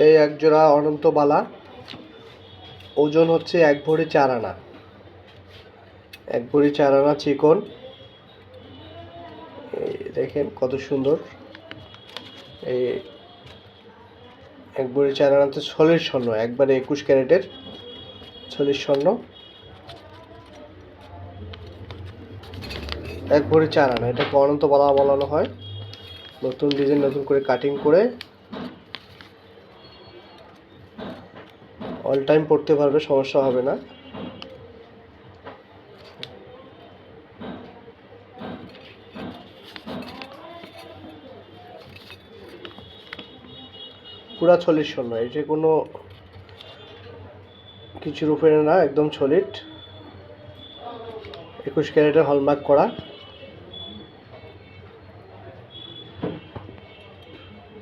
এই এক জোড়া অনন্ত বালা, ওজন হচ্ছে 1 ভরি 4 আনা। 1 ভরি 4 আনা চিকন। এই দেখেন কত সুন্দর। এই 1 ভরি 4 আনাতে সলিড স্বর্ণ, একবারে 21 ক্যারেটের সলিড স্বর্ণ। 1 ভরি 4 আনা, এটাকে অনন্ত বালা বলানো হয়। নতুন ডিজাইন, নতুন করে কাটিং করে অল টাইম পড়তে পারবে, সমস্যা হবে না। পুরা সলিড স্বর্ণ, এটা কোনো কিছুর উপরে না, একদম সলিড 21 ক্যারেটের হলমার্ক করা।